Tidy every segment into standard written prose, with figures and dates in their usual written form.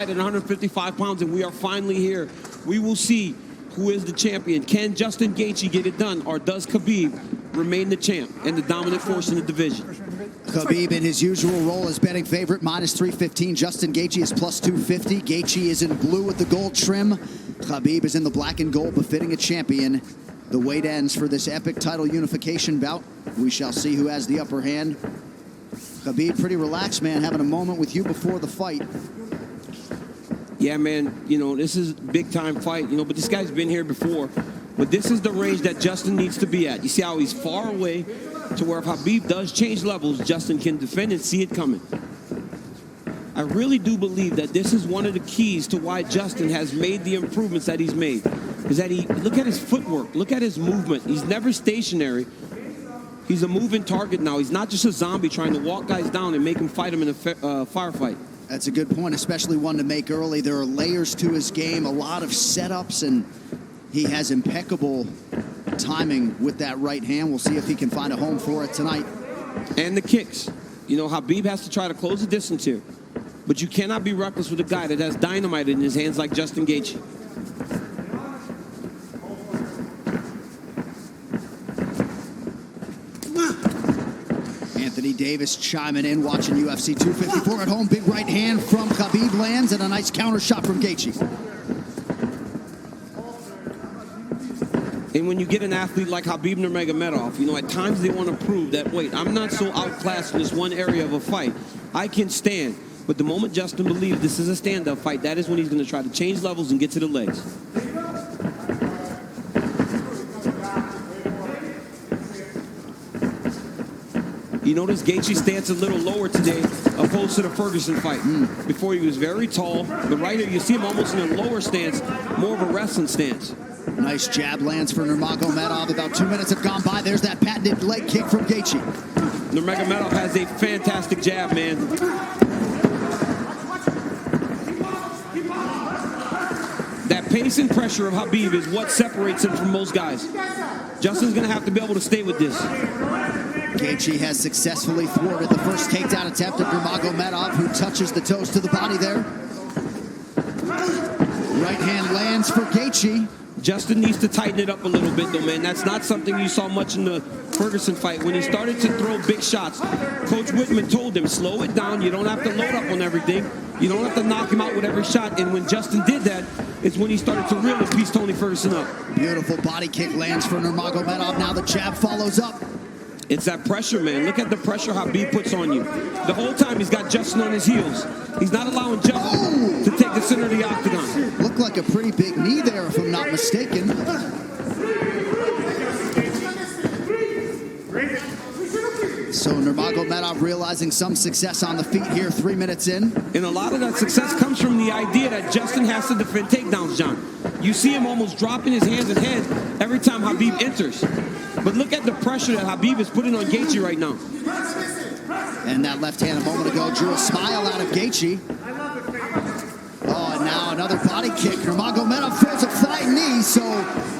at 155 pounds, and we are finally here. We will see who is the champion. Can Justin Gaethje get it done, or does Khabib remain the champ and the dominant force in the division? Khabib in his usual role as betting favorite, minus 315. Justin Gaethje is plus 250. Gaethje is in blue with the gold trim. Khabib is in the black and gold, befitting a champion. The wait ends for this epic title unification bout. We shall see who has the upper hand. Khabib, pretty relaxed, man, having a moment with you before the fight. Yeah, man, you know, this is a big-time fight, you know, but this guy's been here before. But this is the range that Justin needs to be at. You see how he's far away to where if Khabib does change levels, Justin can defend and see it coming. I really do believe that this is one of the keys to why Justin has made the improvements that he's made. Is that look at his footwork, look at his movement. He's never stationary. He's a moving target now. He's not just a zombie trying to walk guys down and make them fight him in a firefight. That's a good point, especially one to make early. There are layers to his game, a lot of setups, and he has impeccable timing with that right hand. We'll see if he can find a home for it tonight. And the kicks. You know, Khabib has to try to close the distance here. But you cannot be reckless with a guy that has dynamite in his hands like Justin Gaethje. Anthony Davis chiming in, watching UFC 254 at home. Big right hand from Khabib lands, and a nice counter shot from Gaethje. And when you get an athlete like Khabib Nurmagomedov, you know, at times they want to prove that, wait, I'm not so outclassed in this one area of a fight. I can stand. But the moment Justin believes this is a stand-up fight, that is when he's going to try to change levels and get to the legs. You notice Gaethje's stance a little lower today opposed to the Ferguson fight. Before he was very tall, but right here you see him almost in a lower stance, more of a wrestling stance. Nice jab lands for Nurmagomedov. About 2 minutes have gone by. There's that patented leg kick from Gaethje. Nurmagomedov has a fantastic jab, man. That pace and pressure of Khabib is what separates him from most guys. Justin's going to have to be able to stay with this. Gaethje has successfully thwarted the first takedown attempt of Nurmagomedov, who touches the toes to the body there. Right hand lands for Gaethje. Justin needs to tighten it up a little bit, though, man. That's not something you saw much in the Ferguson fight. When he started to throw big shots, Coach Whitman told him, slow it down. You don't have to load up on everything. You don't have to knock him out with every shot. And when Justin did that, it's when he started to really piece Tony Ferguson up. Beautiful body kick lands for Nurmagomedov. Now the jab follows up. It's that pressure, man. Look at the pressure Khabib puts on you. The whole time he's got Justin on his heels. He's not allowing Justin to take the center of the octagon. Looked like a pretty big knee there, if I'm not mistaken. So Nurmagomedov realizing some success on the feet here 3 minutes in. And a lot of that success comes from the idea that Justin has to defend takedowns, John. You see him almost dropping his hands and head every time Khabib enters. But look at the pressure that Khabib is putting on Gaethje right now. And that left hand a moment ago drew a smile out of Gaethje. Oh, and now another body kick. Nurmagomedov throws a flying knee, so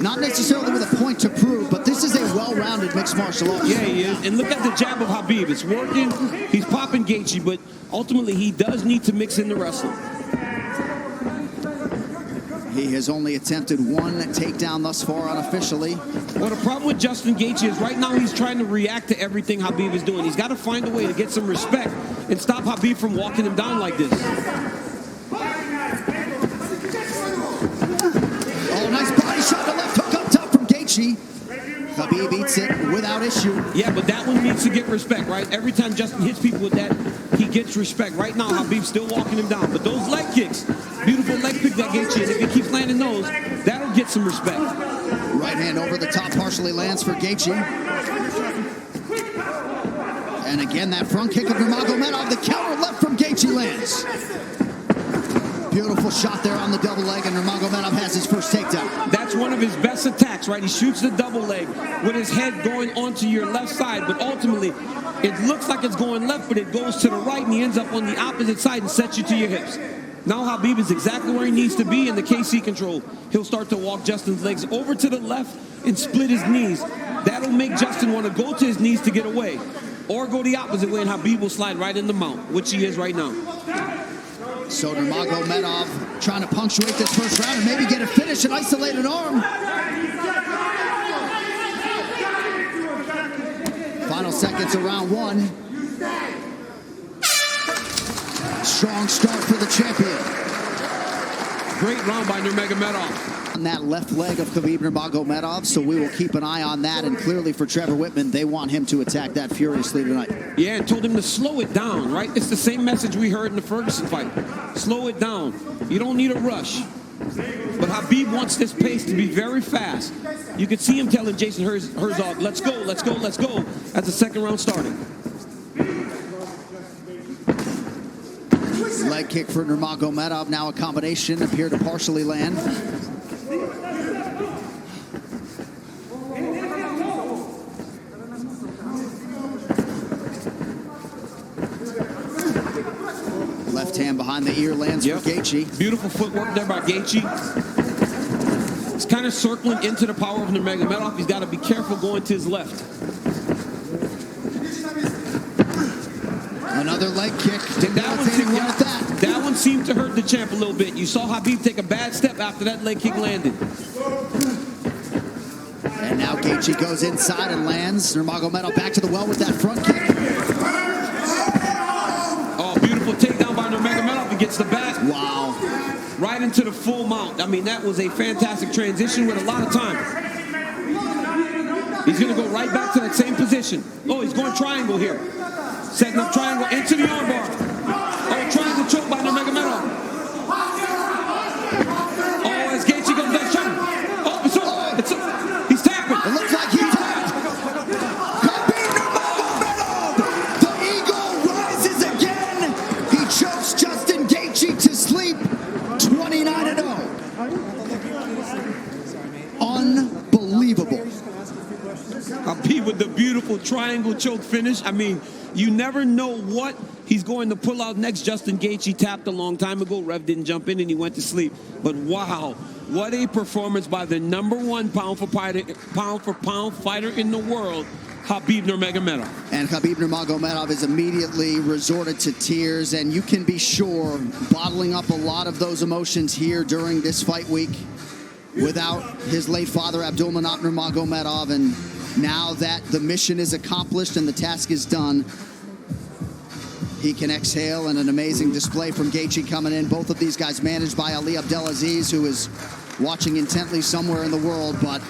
not necessarily with a point to prove, but this is a well-rounded mixed martial art. Yeah, he is. And look at the jab of Khabib. It's working. He's popping Gaethje, but ultimately he does need to mix in the wrestling. He has only attempted one takedown thus far unofficially. Well, the problem with Justin Gaethje is right now he's trying to react to everything Khabib is doing. He's got to find a way to get some respect and stop Khabib from walking him down like this. Oh, nice body shot. The left hook up top from Gaethje. Khabib eats it without issue. Yeah, but that one needs to get respect, right? Every time Justin hits people with that, he gets respect. Right now, Khabib's still walking him down. But those leg kicks, beautiful leg kick that Gaethje, and if he keeps landing those, that'll get some respect. Right hand over the top partially lands for Gaethje. And again, that front kick of Nurmagomedov, the counter left from Gaethje lands. Beautiful shot there on the double leg, and Nurmagomedov has his first takedown. That's one of his best attacks, right? He shoots the double leg with his head going onto your left side, but ultimately, it looks like it's going left, but it goes to the right, and he ends up on the opposite side and sets you to your hips. Now Khabib is exactly where he needs to be in the KC control. He'll start to walk Justin's legs over to the left and split his knees. That'll make Justin want to go to his knees to get away, or go the opposite way, and Khabib will slide right in the mount, which he is right now. So Nurmagomedov trying to punctuate this first round and maybe get a finish, an isolated arm. Final seconds of round one. Strong start for the champion. Great round by Nurmagomedov. On that left leg of Khabib Nurmagomedov, so we will keep an eye on that. And clearly for Trevor Whitman, they want him to attack that furiously tonight. Yeah, and told him to slow it down, right? It's the same message we heard in the Ferguson fight. Slow it down. You don't need a rush. But Khabib wants this pace to be very fast. You could see him telling Jason Herzog, let's go, let's go, let's go, as the second round started. Leg kick for Nurmagomedov, now a combination, appear to partially land. Left hand behind the ear lands for Gaethje. Beautiful footwork there by Gaethje. He's kind of circling into the power of Nurmagomedov. He's got to be careful going to his left. Another leg kick. That one seemed to hurt the champ a little bit. You saw Khabib take a bad step after that leg kick landed. And now Gaethje goes inside and lands. Nurmagomedov back to the well with that front kick. Oh, beautiful takedown by Nurmagomedov. He gets the back. Wow. Right into the full mount. I mean, that was a fantastic transition with a lot of time. He's going to go right back to that same position. Oh, he's going triangle here. Setting up triangle into the armbar. Oh, triangle choke by Nurmagomedov. Oh, as Gaethje goes down, shot. Oh, he's tapping. It looks like he tapped. Khabib Nurmagomedov. The eagle rises again. He chokes Justin Gaethje to sleep. 29-0. Unbelievable. Khabib with the beautiful triangle choke finish. I mean, you never know what he's going to pull out next. Justin Gaethje tapped a long time ago. Rev didn't jump in and he went to sleep. But wow, what a performance by the #1 pound for pound fighter in the world, Khabib Nurmagomedov. And Khabib Nurmagomedov is immediately resorted to tears, and you can be sure bottling up a lot of those emotions here during this fight week without his late father, Abdulmanap Nurmagomedov. And now that the mission is accomplished and the task is done, he can exhale, and an amazing display from Gaethje coming in. Both of these guys managed by Ali Abdelaziz, who is watching intently somewhere in the world, but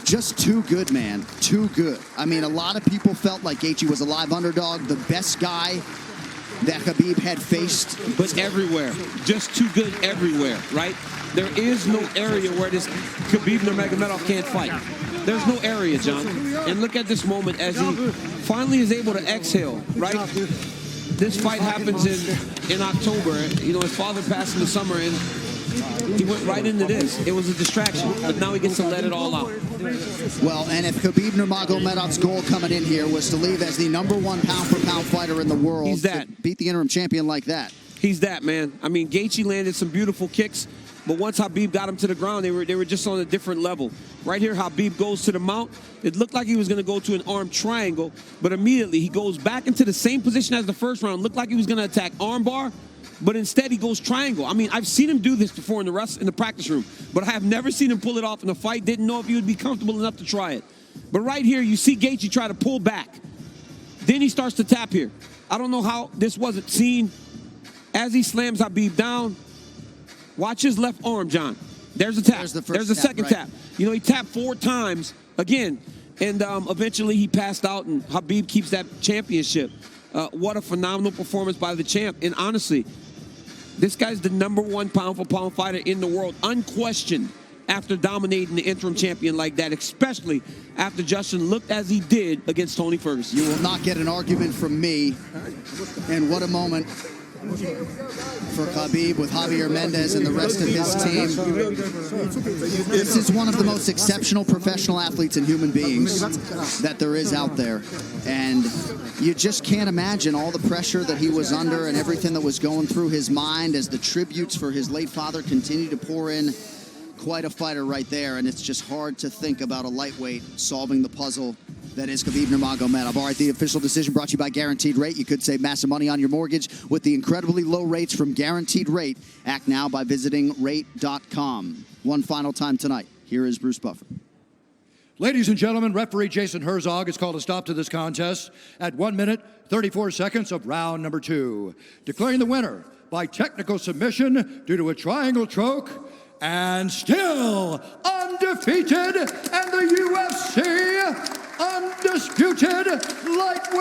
just too good, man. Too good. I mean, a lot of people felt like Gaethje was a live underdog, the best guy that Khabib had faced. But everywhere. Just too good everywhere, right? There is no area where this Khabib Nurmagomedov can't fight. There's no area, John. And look at this moment as he finally is able to exhale, right? This fight happens in October. You know, his father passed in the summer, and he went right into this. It was a distraction, but now he gets to let it all out. Well, and if Khabib Nurmagomedov's goal coming in here was to leave as the #1 pound-for-pound fighter in the world, he's that. to beat the interim champion like that. He's that, man. I mean, Gaethje landed some beautiful kicks, but once Khabib got him to the ground, they were just on a different level. Right here, Khabib goes to the mount. It looked like he was going to go to an arm triangle, but immediately he goes back into the same position as the first round. Looked like he was going to attack armbar, but instead he goes triangle. I mean, I've seen him do this before in the practice room, but I have never seen him pull it off in a fight. Didn't know if he would be comfortable enough to try it. But right here, you see Gaethje try to pull back. Then he starts to tap here. I don't know how this wasn't seen. As he slams Khabib down, watch his left arm, John. There's a tap. There's the second tap. You know, he tapped 4 times again, and eventually he passed out, and Khabib keeps that championship. What a phenomenal performance by the champ. And honestly, this guy's the #1 pound-for-pound fighter in the world, unquestioned, after dominating the interim champion like that, especially after Justin looked as he did against Tony Ferguson. You will not get an argument from me. And what a moment for Khabib with Javier Mendez and the rest of his team. This is one of the most exceptional professional athletes and human beings that there is out there. And you just can't imagine all the pressure that he was under and everything that was going through his mind as the tributes for his late father continue to pour in. Quite a fighter right there, and it's just hard to think about a lightweight solving the puzzle That is Khabib Nurmagomedov. All right, the official decision brought to you by Guaranteed Rate. You could save massive money on your mortgage with the incredibly low rates from Guaranteed Rate. Act now by visiting rate.com. One final time tonight. Here is Bruce Buffer. Ladies and gentlemen, referee Jason Herzog has called a stop to this contest at 1 minute, 34 seconds of round number 2, declaring the winner by technical submission due to a triangle choke, and still undefeated, and the UFC Undisputed Lightweight